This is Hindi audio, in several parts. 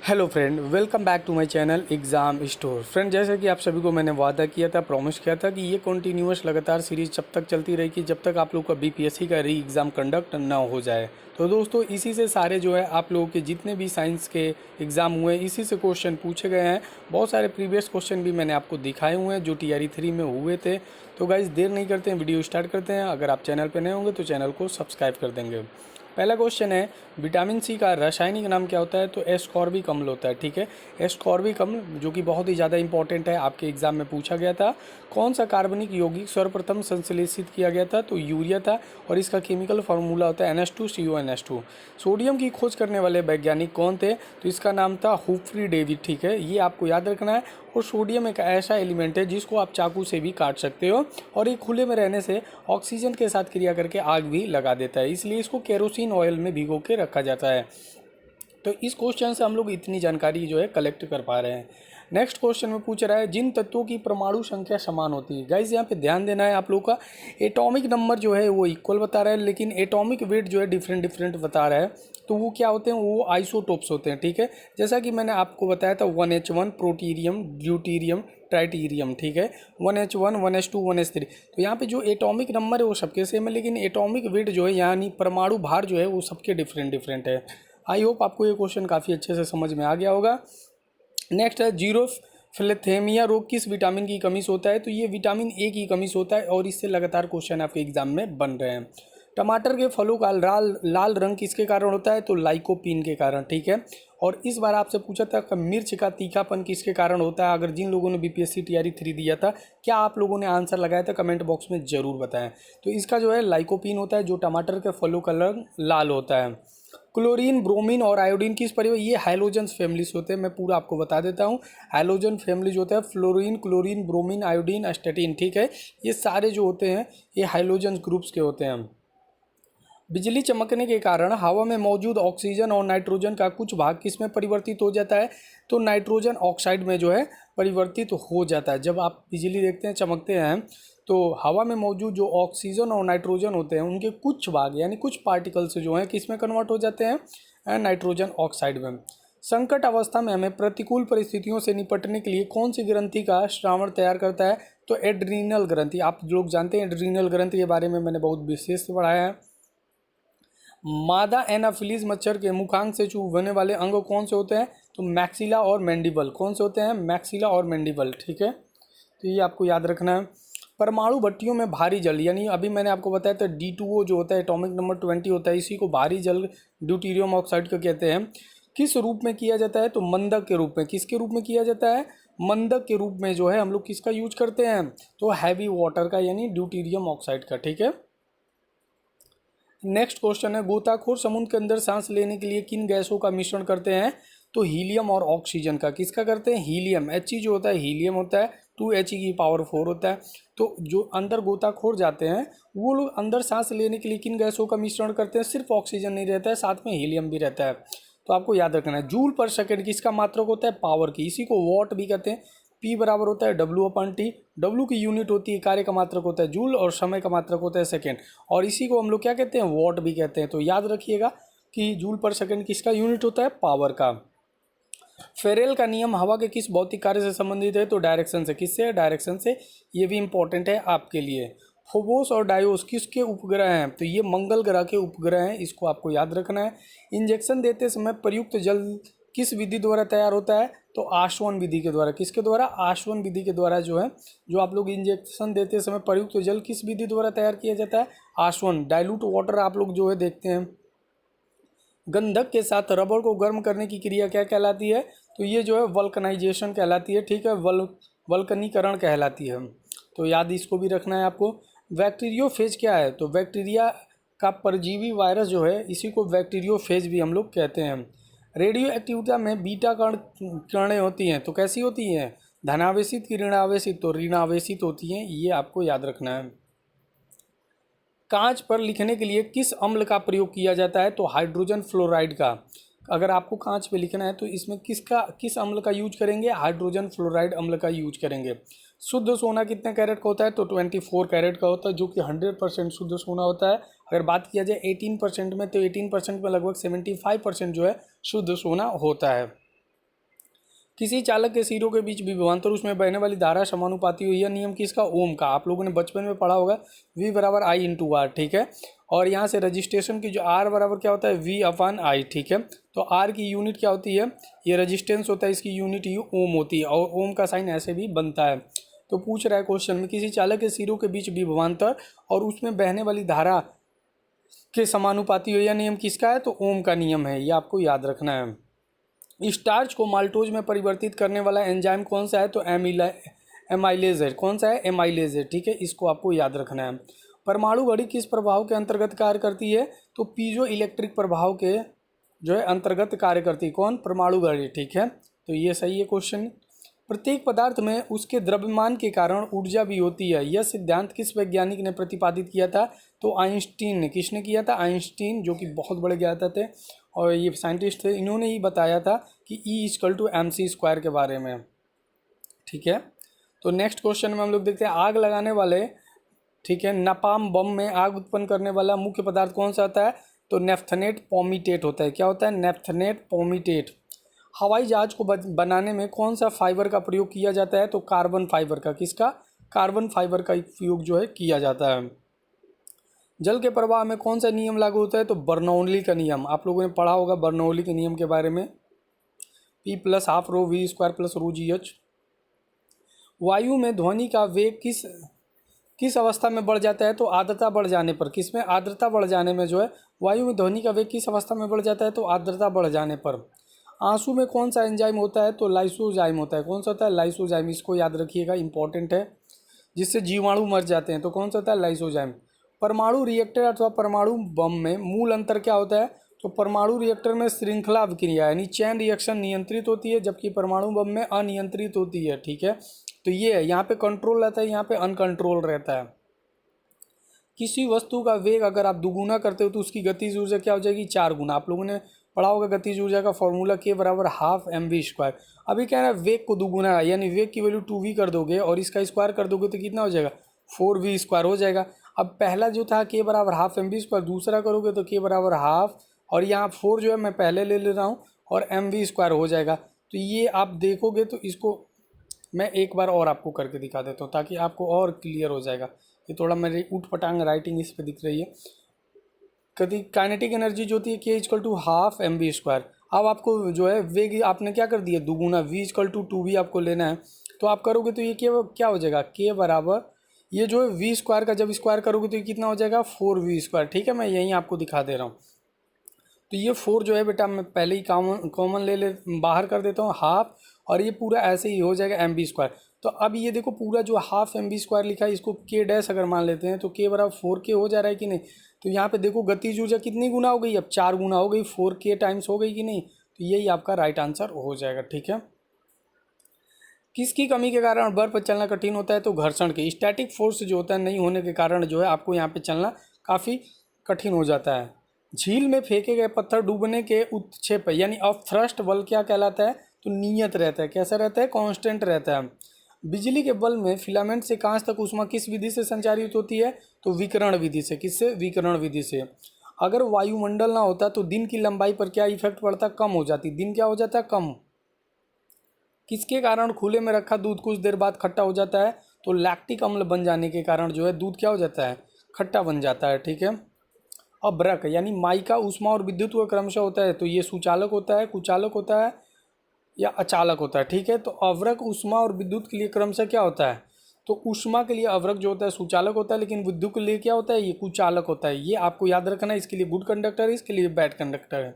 Hello friend, welcome back to my channel Exam Store. Friend, जैसे कि आप सभी को मैंने वादा किया था, प्रॉमिस किया था कि ये कंटिन्यूअस लगातार सीरीज़ जब तक चलती रहेगी जब तक आप लोग का बीपीएससी का री एग्ज़ाम कंडक्ट ना हो जाए। तो दोस्तों, इसी से सारे जो है आप लोगों के जितने भी साइंस के एग्ज़ाम हुए इसी से क्वेश्चन पूछे गए हैं। बहुत सारे प्रीवियस क्वेश्चन भी मैंने आपको दिखाए हुए हैं जो TRE 3 में हुए थे। तो गाइज़, देर नहीं करते हैं, वीडियो स्टार्ट करते हैं। अगर आप चैनल पर नए होंगे तो चैनल को सब्सक्राइब कर देंगे। पहला क्वेश्चन है, विटामिन सी का रासायनिक नाम क्या होता है? तो एस्कॉर्बिक अम्ल होता है। ठीक है, एस्कॉर्बिक अम्ल जो कि बहुत ही ज़्यादा इंपॉर्टेंट है, आपके एग्जाम में पूछा गया था। कौन सा कार्बनिक यौगिक सर्वप्रथम संश्लेषित किया गया था? तो यूरिया था, और इसका केमिकल फार्मूला होता है NH2CONH2। सोडियम की खोज करने वाले वैज्ञानिक कौन थे? तो इसका नाम था हुम्फ्री डेवी। ठीक है, ये आपको याद रखना है। और सोडियम एक ऐसा एलिमेंट है जिसको आप चाकू से भी काट सकते हो, और ये खुले में रहने से ऑक्सीजन के साथ क्रिया करके आग भी लगा देता है, इसलिए इसको केरोसिन ऑयल में भिगो के रखा जाता है। तो इस क्वेश्चन से हम लोग इतनी जानकारी जो है कलेक्ट कर पा रहे हैं। नेक्स्ट क्वेश्चन में पूछ रहा है, जिन तत्वों की परमाणु संख्या समान होती है। गाइस, यहाँ पे ध्यान देना है आप लोग का, एटॉमिक नंबर जो है वो इक्वल बता रहा है, लेकिन एटॉमिक वेट जो है डिफरेंट डिफरेंट बता रहा है। तो वो क्या होते हैं? वो आइसोटोप्स होते हैं। ठीक है, जैसा कि मैंने आपको बताया था, 1H1 प्रोटीरियम, ड्यूटीरियम, ट्राइटीरियम। ठीक है, 1H1 1H2 1H3। तो यहाँ पे जो एटॉमिक नंबर है वो सबके सेम है, लेकिन एटॉमिक वेट जो है यानी परमाणु भार जो है वो सबके डिफरेंट डिफरेंट है। आई होप आपको ये क्वेश्चन काफ़ी अच्छे से समझ में आ गया होगा। नेक्स्ट है, जीरोफिलेथेमिया रोग किस विटामिन की कमी से होता है? तो ये विटामिन ए की कमी से होता है, और इससे लगातार क्वेश्चन आपके एग्जाम में बन रहे हैं। टमाटर के फलों का लाल लाल रंग किसके कारण होता है? तो लाइकोपीन के कारण। ठीक है, और इस बार आपसे पूछा था कि मिर्च का तीखापन किसके कारण होता है? अगर जिन लोगों ने बीपीएससी TRE 3 दिया था, क्या आप लोगों ने आंसर लगाया था? कमेंट बॉक्स में ज़रूर बताएं। तो इसका जो है लाइकोपीन होता है, जो टमाटर के फलों का रंग लाल होता है। क्लोरीन, ब्रोमीन और आयोडीन किस परिवार? ये हाइलोजन फैमिली से होते हैं। मैं पूरा आपको बता देता हूँ। हाइलोजन फैमिली जो होता है, फ्लोरीन, क्लोरीन, ब्रोमीन, आयोडीन, एस्टेटिन। ठीक है, ये सारे जो होते हैं ये हाइलोजन ग्रुप्स के होते हैं। बिजली चमकने के कारण हवा में मौजूद ऑक्सीजन और नाइट्रोजन का कुछ भाग किस में परिवर्तित हो जाता है? तो नाइट्रोजन ऑक्साइड में जो है परिवर्तित हो जाता है। जब आप बिजली देखते हैं, चमकते हैं, तो हवा में मौजूद जो ऑक्सीजन और नाइट्रोजन होते हैं उनके कुछ भाग यानी कुछ पार्टिकल्स जो हैं किस में कन्वर्ट हो जाते हैं? नाइट्रोजन ऑक्साइड में। संकट अवस्था में हमें प्रतिकूल परिस्थितियों से निपटने के लिए कौन सी ग्रंथि का श्रावण तैयार करता है? तो एड्रीनल ग्रंथि। आप लोग जानते हैं एड्रीनल ग्रंथि के बारे में मैंने बहुत विशेष पढ़ाया है। मादा एनाफिलीज मच्छर के मुखांग से चूहने वाले अंग कौन से होते हैं? तो मैक्सिला और मैंडिबल। कौन से होते हैं? मैक्सिला और मैंडिबल। ठीक है, तो ये आपको याद रखना है। परमाणु भट्टियों में भारी जल, यानी अभी मैंने आपको बताया था D2O जो होता है एटॉमिक नंबर 20 होता है, इसी को भारी जल ड्यूटीरियम ऑक्साइड को कहते हैं। किस रूप में किया जाता है? तो मंदक के रूप में। किसके रूप में किया जाता है? मंदक के रूप में जो है हम लोग किसका यूज करते हैं? तो हैवी वाटर का, यानी ड्यूटीरियम ऑक्साइड का। ठीक है, नेक्स्ट क्वेश्चन है, गोताखोर समुद्र के अंदर सांस लेने के लिए किन गैसों का मिश्रण करते हैं? तो हीलियम और ऑक्सीजन का। किसका करते हैं? हीलियम। He जो होता है हीलियम होता है, 2He की पावर 4 होता है। तो जो अंदर गोताखोर जाते हैं वो लोग अंदर सांस लेने के लिए किन गैसों का मिश्रण करते हैं? सिर्फ ऑक्सीजन नहीं रहता है, साथ में हीलियम भी रहता है। तो आपको याद रखना है। जूल पर सेकेंड किसका मात्रक होता है? पावर की। इसी को वॉट भी कहते हैं। P बराबर होता है W/T। W की यूनिट होती है, कार्य का मात्रक होता है जूल, और समय का मात्रक होता है सेकेंड, और इसी को हम लोग क्या कहते हैं? वॉट भी कहते हैं। तो याद रखिएगा कि जूल पर सेकेंड किसका यूनिट होता है? पावर का। फेरेल का नियम हवा के किस भौतिक कार्य से संबंधित है? तो डायरेक्शन से। किससे? डायरेक्शन से। ये भी इंपॉर्टेंट है आपके लिए। फोबोस और डायोस किसके उपग्रह हैं? तो ये मंगल ग्रह के उपग्रह हैं, इसको आपको याद रखना है। इंजेक्शन देते समय प्रयुक्त जल किस विधि द्वारा तैयार होता है? तो आश्वन विधि के द्वारा। किसके द्वारा? आश्वन विधि के द्वारा जो है, जो आप लोग इंजेक्शन देते समय प्रयुक्त जल किस विधि द्वारा तैयार किया जाता है? आश्वन। डाइल्यूट वाटर आप लोग जो है देखते हैं। गंधक के साथ रबड़ को गर्म करने की क्रिया क्या कहलाती है? तो ये जो है वल्कनाइजेशन कहलाती है। ठीक है, वल्कनीकरण कहलाती है। तो याद इसको भी रखना है आपको। बैक्टीरियोफेज क्या है? तो बैक्टीरिया का परजीवी वायरस जो है इसी को बैक्टीरियोफेज भी हम लोग कहते हैं। रेडियो एक्टिविटी में बीटा कणें होती हैं, तो कैसी होती हैं? धनावेशित की ऋणावेशित? तो ऋणावेशित होती हैं, ये आपको याद रखना है। कांच पर लिखने के लिए किस अम्ल का प्रयोग किया जाता है? तो हाइड्रोजन फ्लोराइड का। अगर आपको कांच पे लिखना है तो इसमें किस अम्ल का यूज करेंगे? हाइड्रोजन फ्लोराइड अम्ल का यूज करेंगे। शुद्ध सोना कितने कैरेट का होता है? तो 24 कैरेट का होता है, जो कि 100% शुद्ध सोना होता है। अगर बात किया जाए 18% में, तो 18% में लगभग 75% जो है शुद्ध सोना होता है। किसी चालक के सिरों के बीच विभवांतर उसमें बहने वाली धारा समानुपाती हुई, यह नियम किसका? ओम का। आप लोगों ने बचपन में पढ़ा होगा V बराबर I इंटू आर, ठीक है। और यहाँ से रजिस्ट्रेशन की जो R बराबर क्या होता है? V अपॉन I, ठीक है। तो R की यूनिट क्या होती है? ये रजिस्टेंस होता है, इसकी यूनिट ही ओम होती है, और ओम का साइन ऐसे भी बनता है। तो पूछ रहा है क्वेश्चन में, किसी चालक के सिरों के बीच विभवांतर और उसमें बहने वाली धारा के समानुपाती हो, यह नियम किसका है? तो ओम का नियम है, ये आपको याद रखना है। स्टार्च को माल्टोज में परिवर्तित करने वाला एंजाइम कौन सा है? तो एमाइलेज है। कौन सा है? एमाइलेज है, ठीक है। इसको आपको याद रखना है। परमाणु घड़ी किस प्रभाव के अंतर्गत कार्य करती है? तो पीजो इलेक्ट्रिक प्रभाव के जो है अंतर्गत कार्य करती है। कौन? परमाणु घड़ी, ठीक है। तो ये सही है क्वेश्चन। प्रत्येक पदार्थ में उसके द्रव्यमान के कारण ऊर्जा भी होती है, यह सिद्धांत किस वैज्ञानिक ने प्रतिपादित किया था? तो आइंस्टीन ने। किसने किया था? आइंस्टीन, जो कि बहुत बड़े ज्ञाता थे और ये साइंटिस्ट थे। इन्होंने ही बताया था कि E=mc² के बारे में, ठीक है। तो नेक्स्ट क्वेश्चन में हम लोग देखते हैं, आग लगाने वाले, ठीक है, नपाम बम में आग उत्पन्न करने वाला मुख्य पदार्थ कौन सा होता है? तो नेफ्थनेट पोमीटेट होता है। क्या होता है? नेफ्थनेट पोमीटेट। हवाई जहाज को बनाने में कौन सा फाइबर का प्रयोग किया जाता है? तो कार्बन फाइबर का। किसका? कार्बन फाइबर का उपयोग जो है किया जाता है। जल के प्रवाह में कौन सा नियम लागू होता है? तो बर्नौली का नियम। आप लोगों ने पढ़ा होगा बर्नौली के नियम के बारे में, P + ½ ρ V² + ρgh। वायु में ध्वनि का वेग किस अवस्था में बढ़ जाता है? तो आर्द्रता बढ़ जाने पर। किस में? आर्द्रता बढ़ जाने में जो है वायु में ध्वनि का वेग किस अवस्था में बढ़ जाता है? तो आर्द्रता बढ़ जाने पर। आंसू में कौन सा एंजाइम होता है? तो लाइसोजाइम होता है। कौन सा होता है? लाइसोजाइम। इसको याद रखिएगा, इंपॉर्टेंट है, जिससे जीवाणु मर जाते हैं। तो कौन सा होता है? लाइसोजाइम। परमाणु रिएक्टर अथवा परमाणु बम में मूल अंतर क्या होता है? तो परमाणु रिएक्टर में श्रृंखला अभिक्रिया यानी चैन रिएक्शन नियंत्रित होती है, जबकि परमाणु बम में अनियंत्रित होती है, ठीक है। तो ये है, यहाँ पे कंट्रोल रहता है, यहाँ पे अनकंट्रोल रहता है। किसी वस्तु का वेग अगर आप दुगुना करते हो तो उसकी गतिज ऊर्जा क्या हो जाएगी? 4 गुना। आप लोगों ने पढ़ा होगा गतिज ऊर्जा का फॉर्मूला K बराबर ½ mv²। अभी क्या है, वेग को दुगुना यानी वेग की वैल्यू 2v कर दोगे और इसका स्क्वायर कर दोगे तो कितना हो जाएगा? 4v² हो जाएगा। अब पहला जो था K बराबर ½ mv², दूसरा करोगे तो K बराबर ½ और यहाँ 4 जो है मैं पहले ले रहा हूँ और mv² हो जाएगा। तो ये आप देखोगे तो इसको मैं एक बार और आपको करके दिखा देता हूँ ताकि आपको और क्लियर हो जाएगा। ये थोड़ा मेरी ऊट पटांग राइटिंग इस पर दिख रही है। कभी काइनेटिक एनर्जी जो होती है K = ½ mv²। अब आपको जो है वेग आपने क्या कर दिया? दुगुना, V = 2v आपको लेना है। तो आप करोगे तो ये क्या हो जाएगा? K बराबर ये जो है v² का जब स्क्वायर करोगे तो ये कितना हो जाएगा? 4v², ठीक है। मैं यहीं आपको दिखा दे रहा हूँ। तो ये 4 जो है बेटा मैं पहले ही कॉमन ले बाहर कर देता हूँ ½ और ये पूरा ऐसे ही हो जाएगा mv²। तो अब ये देखो पूरा जो ½ mv² लिखा है इसको K' अगर मान लेते हैं तो K बराबर 4K हो जा रहा है कि नहीं? तो यहाँ पे देखो गतिज ऊर्जा कितनी गुना हो गई? अब 4 गुना हो गई, 4K टाइम्स हो गई कि नहीं? तो यही आपका राइट आंसर हो जाएगा, ठीक है। किसकी कमी के कारण बर्फ पर चलना कठिन होता है? तो घर्षण की। स्टैटिक फोर्स जो होता है नहीं होने के कारण जो है आपको यहाँ पे चलना काफ़ी कठिन हो जाता है। झील में फेंके गए पत्थर डूबने के उत्क्षेप यानी अपथ्रस्ट बल क्या कहलाता है? तो नियत रहता है। कैसा रहता है? कांस्टेंट रहता है। बिजली के बल्ब में फिलामेंट से कांच तक ऊष्मा किस विधि से संचारित होती है? तो विकिरण विधि से। किससे? विकिरण विधि से। अगर वायुमंडल ना होता तो दिन की लंबाई पर क्या इफेक्ट पड़ता? कम हो जाती। दिन क्या हो जाता? कम। किसके कारण खुले में रखा दूध कुछ देर बाद खट्टा हो जाता है? तो लैक्टिक अम्ल बन जाने के कारण जो है दूध क्या हो जाता है? खट्टा बन जाता है, ठीक है। अभ्रक यानी माइका ऊष्मा और विद्युत का क्रमशः होता है, तो ये सुचालक होता है, कुचालक होता है या अचालक होता है, ठीक है। तो अवरक ऊष्मा और विद्युत के लिए क्रमशः क्या होता है? तो ऊष्मा के लिए अवरक जो होता है सुचालक होता है, लेकिन विद्युत के लिए क्या होता है? ये कुचालक होता है। ये आपको याद रखना है। इसके लिए गुड कंडक्टर है, इसके लिए बैड कंडक्टर है।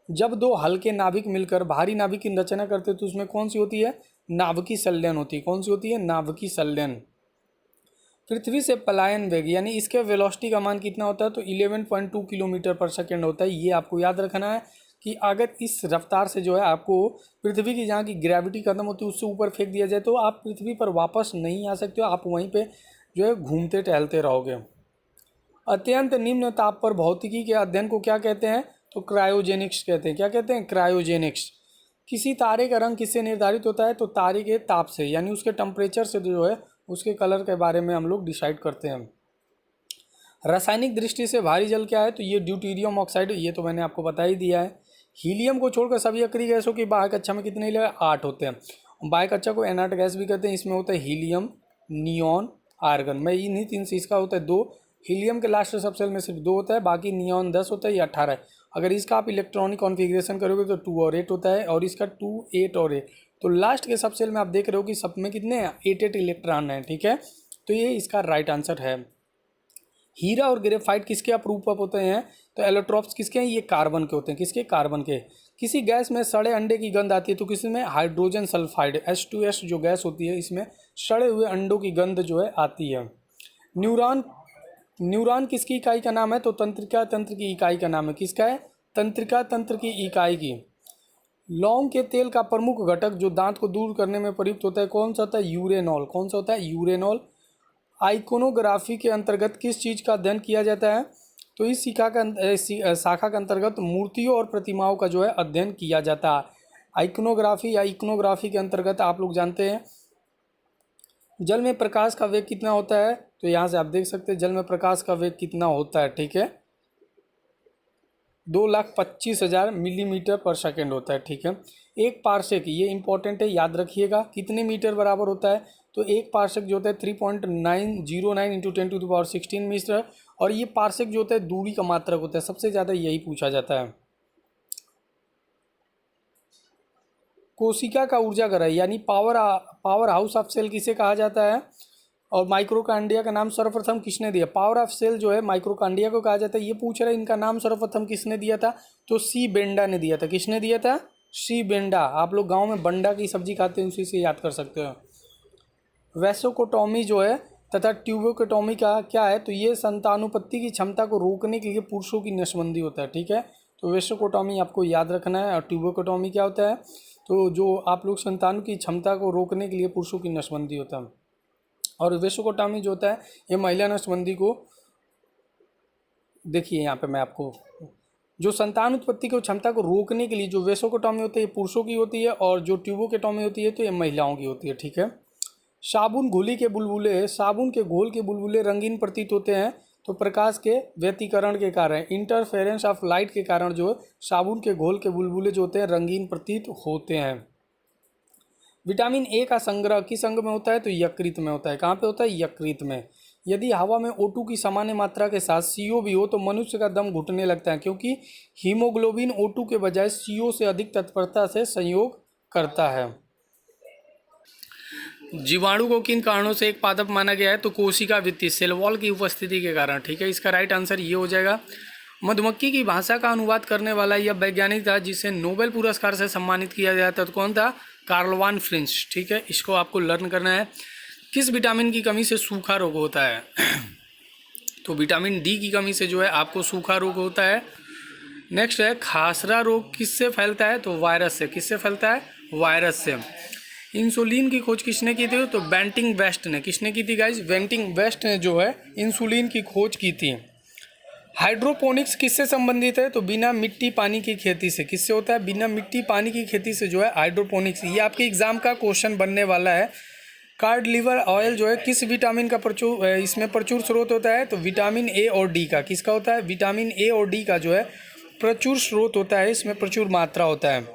जब दो हल्के नाभिक मिलकर भारी नाभिक की रचना करते हैं तो उसमें कौन सी होती है? नाभिकीय संलयन होती है। कौन सी होती है? नाभिकीय संलयन। पृथ्वी से पलायन वेग यानी इसके वेलोसिटी का मान कितना होता है? तो 11.2 किलोमीटर/सेकेंड होता है। ये आपको याद रखना है कि अगर इस रफ्तार से जो है आपको पृथ्वी की जहाँ की ग्रेविटी खत्म होती है उससे ऊपर फेंक दिया जाए तो आप पृथ्वी पर वापस नहीं आ सकते हो, आप वहीं पे जो है घूमते टहलते रहोगे। अत्यंत निम्न ताप पर भौतिकी के अध्ययन को क्या कहते हैं? तो क्रायोजेनिक्स कहते हैं। क्या कहते हैं? क्रायोजेनिक्स। किसी तारे का रंग किससे निर्धारित होता है? तो तारे के ताप से यानी उसके टेम्परेचर से जो है उसके कलर के बारे में हम लोग डिसाइड करते हैं। रासायनिक दृष्टि से भारी जल क्या है? तो ये ड्यूटेरियम ऑक्साइड, ये तो मैंने आपको बता ही दिया है। हीलियम को छोड़कर सभी अक्रिय गैसों की बाह्य कक्षा में कितने इलेक्ट्रॉन? 8 होते हैं। बाह्य कक्षा को इनर्ट गैस भी कहते हैं। इसमें होता है हीलियम, नियॉन, आर्गन। मैं इन्हीं 3 से इसका होता है 2। हीलियम के लास्ट सबसेल में सिर्फ 2 होता है, बाकी नियॉन 10 होता है, या 18 है। अगर इसका आप इलेक्ट्रॉनिक कॉन्फ़िगरेशन करोगे तो 2 और 8 होता है, और इसका 2, 8 और 8। तो लास्ट के सबसेल में आप देख रहे हो कि सब में कितने हैं? 8 इलेक्ट्रॉन हैं। ठीक है, तो ये इसका राइट आंसर है। हीरा और ग्रेफाइट किसके अप्रूप होते हैं? तो एलोट्रॉप्स किसके हैं? ये कार्बन के होते हैं। किसके? कार्बन के। किसी गैस में सड़े अंडे की गंध आती है तो किसमें? हाइड्रोजन सल्फाइड H2S जो गैस होती है, इसमें सड़े हुए अंडों की गंध जो है आती है। न्यूरॉन किसकी इकाई का नाम है? तो तंत्रिका तंत्र की इकाई का नाम है। किसका है? तंत्रिका तंत्र की इकाई की। लौंग के तेल का प्रमुख घटक जो दांत को दूर करने में प्रयुक्त होता है, कौन सा होता है? यूरेनॉल। कौन सा होता है? यूरेनॉल। आइकोनोग्राफी के अंतर्गत किस चीज़ का अध्ययन किया जाता है? तो इस शाखा के अंतर्गत मूर्तियों और प्रतिमाओं का जो है अध्ययन किया जाता है। आइकोनोग्राफी या इकोनोग्राफी के अंतर्गत आप लोग जानते हैं जल में प्रकाश का वेग कितना होता है? तो यहाँ से आप देख सकते हैं जल में प्रकाश का वेग कितना होता है। ठीक है, 2,25,000 मिलीमीटर पर सेकेंड होता है। ठीक है, एक पार्सेक, ये इंपॉर्टेंट है, याद रखिएगा, कितने मीटर बराबर होता है? तो एक पार्सेक जो होता है 3.909 इंटू 10⁻16 मीटर। और ये पार्सेक जो होता है दूरी का मात्रक होता है। सबसे ज़्यादा यही पूछा जाता है। कोशिका का ऊर्जा घर है यानी पावर हाउस ऑफ सेल किसे कहा जाता है? और माइक्रोकांडिया का नाम सर्वप्रथम किसने दिया? पावर ऑफ सेल जो है माइक्रोकांडिया को कहा जाता है। ये पूछ रहे हैं इनका नाम सर्वप्रथम किसने दिया था? तो सी बेंडा ने दिया था। किसने दिया था? सी बेंडा। आप लोग गांव में बंडा की सब्जी खाते हैं, उसी से याद कर सकते हो। वैसोकोटॉमी जो है तथा ट्यूबोकोटॉमी का क्या है? तो ये संतानुपत्ति की क्षमता को रोकने के लिए पुरुषों की नसबंदी होता है। ठीक है, तो वैसोकोटॉमी आपको याद रखना है। और ट्यूबोकोटॉमी क्या होता है? तो जो आप लोग संतान की क्षमता को रोकने के लिए पुरुषों की नसबंदी होता है। और वैसोकोटॉमी जो होता है ये महिला नसबंदी को, देखिए यहाँ पे मैं आपको, जो संतान उत्पत्ति की क्षमता को रोकने के लिए जो वैसोकोटॉमी होती है ये पुरुषों की होती है, और जो ट्यूबोकोटॉमी होती है तो ये महिलाओं की होती है। ठीक है, साबुन के घोल के बुलबुले रंगीन प्रतीत होते हैं तो प्रकाश के व्यतिकरण के कारण, इंटरफेरेंस ऑफ लाइट के कारण जो साबुन के घोल के बुलबुले जो होते हैं रंगीन प्रतीत होते हैं। विटामिन ए का संग्रह किस अंग में होता है? तो यकृत में होता है। कहाँ पे होता है? यकृत में। यदि हवा में O2 की सामान्य मात्रा के साथ CO भी हो तो मनुष्य का दम घुटने लगता है, क्योंकि हीमोग्लोबिन O2 के बजाय CO से अधिक तत्परता से संयोग करता है। जीवाणु को किन कारणों से एक पादप माना गया है? तो कोशिका भित्ति, सेल वॉल की उपस्थिति के कारण। ठीक है, इसका राइट आंसर ये हो जाएगा। मधुमक्खी की भाषा का अनुवाद करने वाला यह वैज्ञानिक था जिसे नोबेल पुरस्कार से सम्मानित किया गया था। तो कौन था? Karl von Frisch. ठीक है, इसको आपको लर्न करना है। किस विटामिन की कमी से सूखा रोग होता है? तो विटामिन डी की कमी से जो है आपको सूखा रोग होता है। नेक्स्ट है खासरा रोग किससे फैलता है? तो वायरस से। किससे फैलता है? वायरस से। इंसुलिन की खोज किसने की थी? तो बेंटिंग वेस्ट ने। किसने की थी गाइज? बेंटिंग वेस्ट ने जो है इंसुलिन की खोज की थी। हाइड्रोपोनिक्स किससे संबंधित है? तो बिना मिट्टी पानी की खेती से। किससे होता है? बिना मिट्टी पानी की खेती से जो है हाइड्रोपोनिक्स। ये आपके एग्जाम का क्वेश्चन बनने वाला है। कार्ड लिवर ऑयल जो है किस विटामिन का इसमें प्रचुर स्रोत होता है? तो विटामिन ए और डी का। किसका होता है? विटामिन ए और डी का जो है प्रचुर स्रोत होता है, इसमें प्रचुर मात्रा होता है।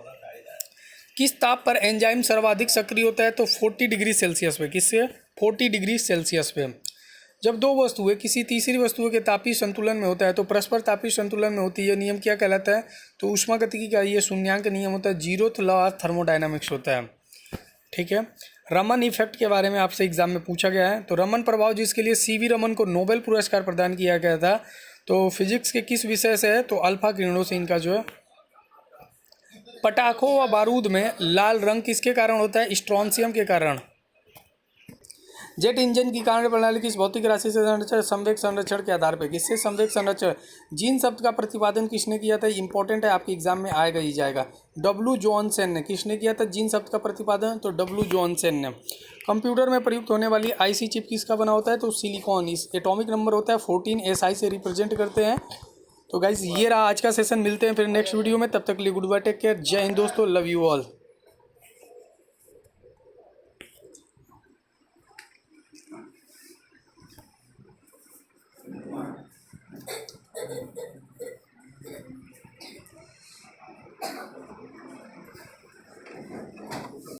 किस ताप पर एंजाइम सर्वाधिक सक्रिय होता है? तो 40 डिग्री सेल्सियस पे। किससे? 40 डिग्री सेल्सियस पे। जब दो वस्तुएं किसी तीसरी वस्तु के तापीय संतुलन में होता है तो परस्पर तापीय संतुलन में होती है, नियम क्या कहलाता है? तो ऊष्मागतिकी का ये शून्यांक नियम होता है, 0th लॉ ऑफ थर्मोडायनामिक्स होता है। ठीक है, रमन इफेक्ट के बारे में आपसे एग्जाम में पूछा गया है। तो रमन प्रभाव जिसके लिए CV रमन को नोबेल पुरस्कार प्रदान किया गया था, तो फिजिक्स के किस विषय से है? तो अल्फा किरणों से इनका जो है। पटाखों व बारूद में लाल रंग किसके कारण होता है? स्ट्रोंशियम के कारण। जेट इंजन की कार्य प्रणाली किस भौतिक राशि से संरक्षण? संवेग संरक्षण के आधार पर। किससे? संवेग संरक्षण। जीन शब्द का प्रतिपादन किसने किया था? इंपॉर्टेंट है, आपके एग्जाम में आएगा ही जाएगा। W जॉनसन ने। किसने किया था जीन शब्द का प्रतिपादन? तो W जॉनसन ने। कंप्यूटर में प्रयुक्त होने वाली IC चिप किसका बना होता है? तो सिलिकॉन। इस एटॉमिक नंबर होता है 14 SI से रिप्रेजेंट करते हैं। तो गाइज ये रहा आज का सेशन। मिलते हैं फिर नेक्स्ट वीडियो में, तब तक के लिए गुड बाय, टेक केयर, जय हिंद दोस्तों, लव यू ऑल।